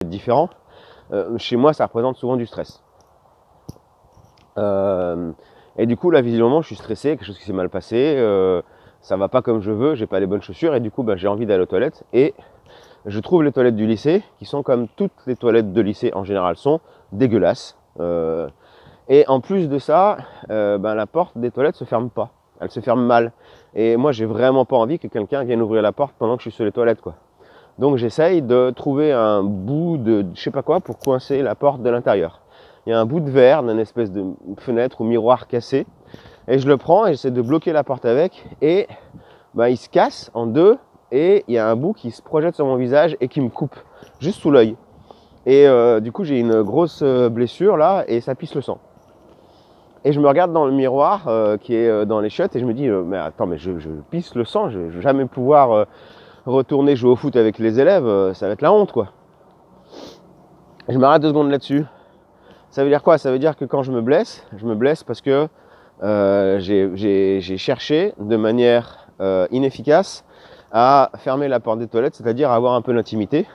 différent. Chez moi, ça représente souvent du stress. Et du coup, là, visiblement, je suis stressé, quelque chose qui s'est mal passé, ça va pas comme je veux, j'ai pas les bonnes chaussures, et du coup, j'ai envie d'aller aux toilettes. Et je trouve les toilettes du lycée, qui sont comme toutes les toilettes de lycée en général sont, dégueulasses. Et en plus de ça, la porte des toilettes se ferme pas. Elle se ferme mal. Et moi, j'ai vraiment pas envie que quelqu'un vienne ouvrir la porte pendant que je suis sur les toilettes, quoi. Donc j'essaye de trouver un bout de je sais pas quoi pour coincer la porte de l'intérieur. Il y a un bout de verre d'une espèce de fenêtre ou miroir cassé. Et je le prends et j'essaie de bloquer la porte avec. Et il se casse en deux. Et il y a un bout qui se projette sur mon visage et qui me coupe juste sous l'œil. Et du coup, j'ai une grosse blessure là et ça pisse le sang. Et je me regarde dans le miroir qui est dans les chiottes et je me dis mais attends, mais je pisse le sang, je vais jamais pouvoir retourner jouer au foot avec les élèves, ça va être la honte, quoi. Et je m'arrête 2 secondes là-dessus. Ça veut dire quoi? Ça veut dire que quand je me blesse parce que j'ai cherché de manière inefficace à fermer la porte des toilettes, c'est-à-dire à avoir un peu d'intimité,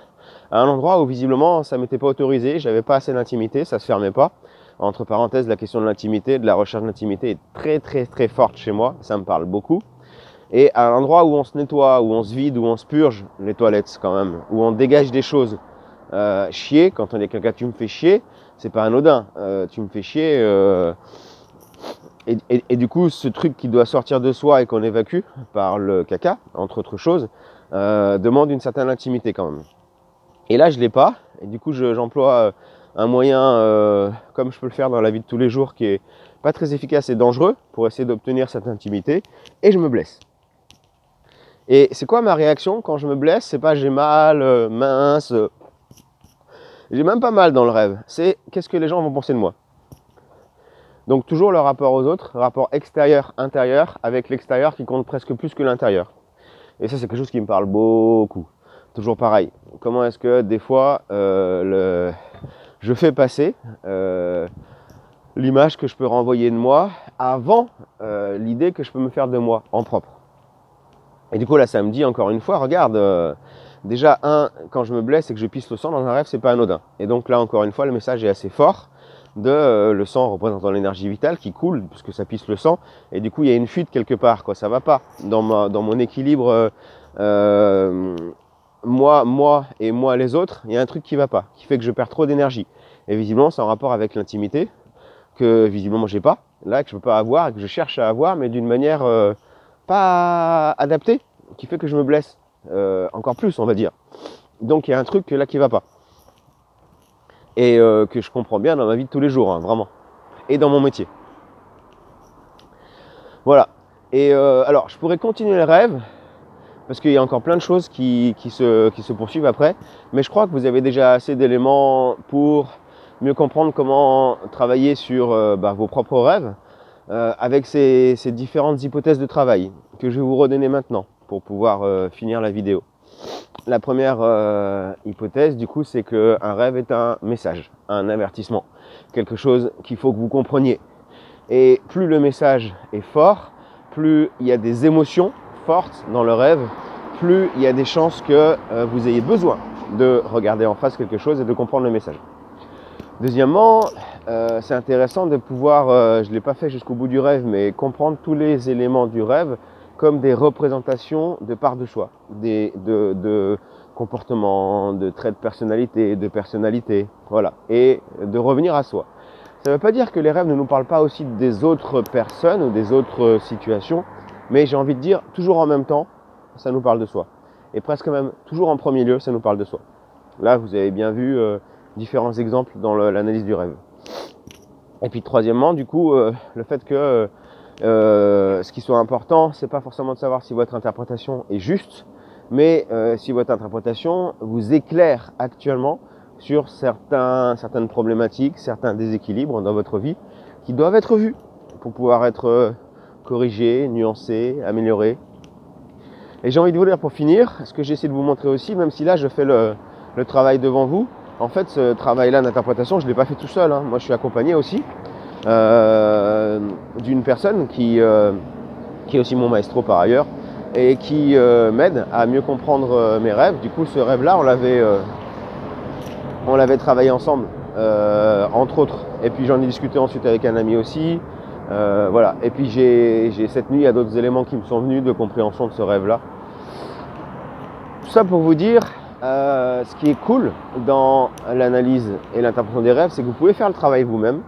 à un endroit où visiblement ça m'était pas autorisé, j'avais pas assez d'intimité, ça se fermait pas. Entre parenthèses, la question de l'intimité, de la recherche d'intimité est très très très forte chez moi, ça me parle beaucoup. Et à l'endroit où on se nettoie, où on se vide, où on se purge, les toilettes quand même, où on dégage des choses, chier, quand on est quelqu'un, tu me fais chier, c'est pas anodin, tu me fais chier, et du coup ce truc qui doit sortir de soi et qu'on évacue par le caca, entre autres choses, demande une certaine intimité quand même. Et là je l'ai pas, et du coup j'emploie un moyen, comme je peux le faire dans la vie de tous les jours, qui est pas très efficace et dangereux, pour essayer d'obtenir cette intimité, et je me blesse. Et c'est quoi ma réaction quand je me blesse? C'est pas j'ai mal, mince, j'ai même pas mal dans le rêve. C'est qu'est-ce que les gens vont penser de moi? Donc toujours le rapport aux autres, rapport extérieur-intérieur, avec l'extérieur qui compte presque plus que l'intérieur. Et ça c'est quelque chose qui me parle beaucoup. Toujours pareil. Comment est-ce que des fois je fais passer l'image que je peux renvoyer de moi avant l'idée que je peux me faire de moi en propre. Et du coup là ça me dit encore une fois, regarde, déjà quand je me blesse et que je pisse le sang dans un rêve, c'est pas anodin. Et donc là encore une fois le message est assez fort de le sang représentant l'énergie vitale qui coule puisque ça pisse le sang, et du coup il y a une fuite quelque part, quoi, ça va pas dans mon équilibre moi et moi les autres, il y a un truc qui va pas, qui fait que je perds trop d'énergie. Et visiblement c'est en rapport avec l'intimité que visiblement j'ai pas, là que je peux pas avoir et que je cherche à avoir, mais d'une manière pas adaptée, qui fait que je me blesse encore plus, on va dire. Donc il y a un truc là qui va pas. Et que je comprends bien dans ma vie de tous les jours, hein, vraiment. Et dans mon métier. Voilà. Et alors, je pourrais continuer le rêve, parce qu'il y a encore plein de choses qui se poursuivent après. Mais je crois que vous avez déjà assez d'éléments pour mieux comprendre comment travailler sur vos propres rêves, avec ces différentes hypothèses de travail que je vais vous redonner maintenant pour pouvoir finir la vidéo. La première hypothèse, du coup, c'est qu'un rêve est un message, un avertissement, quelque chose qu'il faut que vous compreniez. Et plus le message est fort, plus il y a des émotions fortes dans le rêve, plus il y a des chances que vous ayez besoin de regarder en face quelque chose et de comprendre le message. Deuxièmement, c'est intéressant de pouvoir, je ne l'ai pas fait jusqu'au bout du rêve, mais comprendre tous les éléments du rêve comme des représentations de parts de soi, de comportements, de traits de personnalité, voilà, et de revenir à soi. Ça ne veut pas dire que les rêves ne nous parlent pas aussi des autres personnes ou des autres situations, mais j'ai envie de dire, toujours en même temps, ça nous parle de soi. Et presque même, toujours en premier lieu, ça nous parle de soi. Là, vous avez bien vu différents exemples dans l'analyse du rêve. Et puis troisièmement, du coup, le fait que ce qui soit important, c'est pas forcément de savoir si votre interprétation est juste, mais si votre interprétation vous éclaire actuellement sur certaines problématiques, certains déséquilibres dans votre vie qui doivent être vus pour pouvoir être corrigés, nuancés, améliorés. Et j'ai envie de vous dire pour finir, ce que j'essaie de vous montrer aussi, même si là je fais le travail devant vous, en fait ce travail-là d'interprétation, je ne l'ai pas fait tout seul, hein. Moi je suis accompagné aussi d'une personne qui est aussi mon maestro par ailleurs, et qui m'aide à mieux comprendre mes rêves. Du coup ce rêve-là, on l'avait on l'avait travaillé ensemble, entre autres. Et puis j'en ai discuté ensuite avec un ami aussi. Voilà. Et puis cette nuit, il y a d'autres éléments qui me sont venus de compréhension de ce rêve-là. Tout ça pour vous dire, ce qui est cool dans l'analyse et l'interprétation des rêves, c'est que vous pouvez faire le travail vous-même,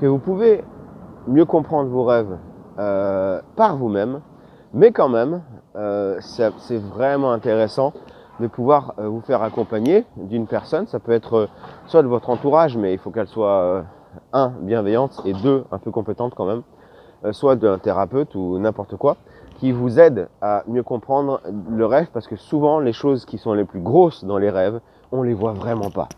que vous pouvez mieux comprendre vos rêves par vous-même, mais quand même, c'est vraiment intéressant de pouvoir vous faire accompagner d'une personne. Ça peut être soit de votre entourage, mais il faut qu'elle soit un, bienveillante, et deux, un peu compétente quand même, soit d'un thérapeute ou n'importe quoi, qui vous aide à mieux comprendre le rêve, parce que souvent les choses qui sont les plus grosses dans les rêves, on les voit vraiment pas.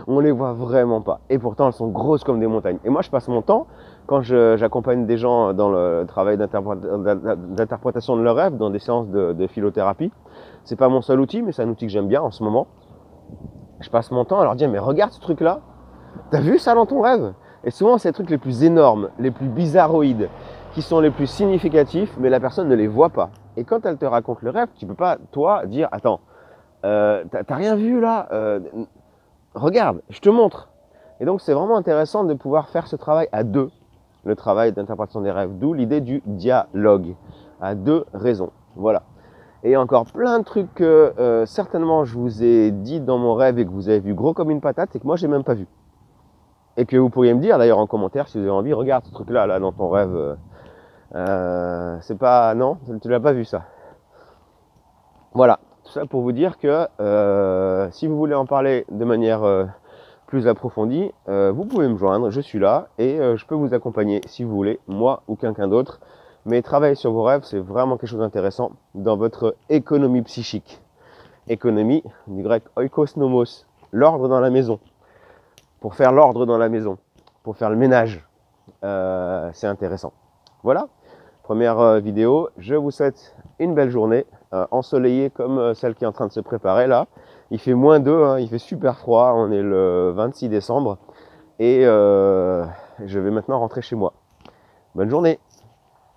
On les voit vraiment pas. Et pourtant, elles sont grosses comme des montagnes. Et moi, je passe mon temps, quand j'accompagne des gens dans le travail d'interprétation de leurs rêves, dans des séances de philothérapie. C'est pas mon seul outil, mais c'est un outil que j'aime bien en ce moment. Je passe mon temps à leur dire, mais regarde ce truc-là. T'as vu ça dans ton rêve? Et souvent, c'est les trucs les plus énormes, les plus bizarroïdes, qui sont les plus significatifs, mais la personne ne les voit pas. Et quand elle te raconte le rêve, tu peux pas, toi, dire, attends, t'as rien vu là? Regarde, je te montre. Et donc, c'est vraiment intéressant de pouvoir faire ce travail à deux, le travail d'interprétation des rêves, d'où l'idée du dialogue, à deux raisons. Voilà. Et encore plein de trucs que certainement je vous ai dit dans mon rêve et que vous avez vu gros comme une patate et que moi, j'ai même pas vu. Et que vous pourriez me dire d'ailleurs en commentaire si vous avez envie, regarde ce truc-là là, dans ton rêve, c'est pas, non, tu l'as pas vu ça. Voilà. Tout ça pour vous dire que si vous voulez en parler de manière plus approfondie, vous pouvez me joindre, je suis là et je peux vous accompagner si vous voulez, moi ou quelqu'un d'autre. Mais travailler sur vos rêves, c'est vraiment quelque chose d'intéressant dans votre économie psychique. Économie, du grec oikos nomos, l'ordre dans la maison. Pour faire l'ordre dans la maison, pour faire le ménage, c'est intéressant. Voilà, première vidéo. Je vous souhaite une belle journée, ensoleillée comme celle qui est en train de se préparer là. Il fait -2, hein, il fait super froid, on est le 26 décembre et je vais maintenant rentrer chez moi. Bonne journée!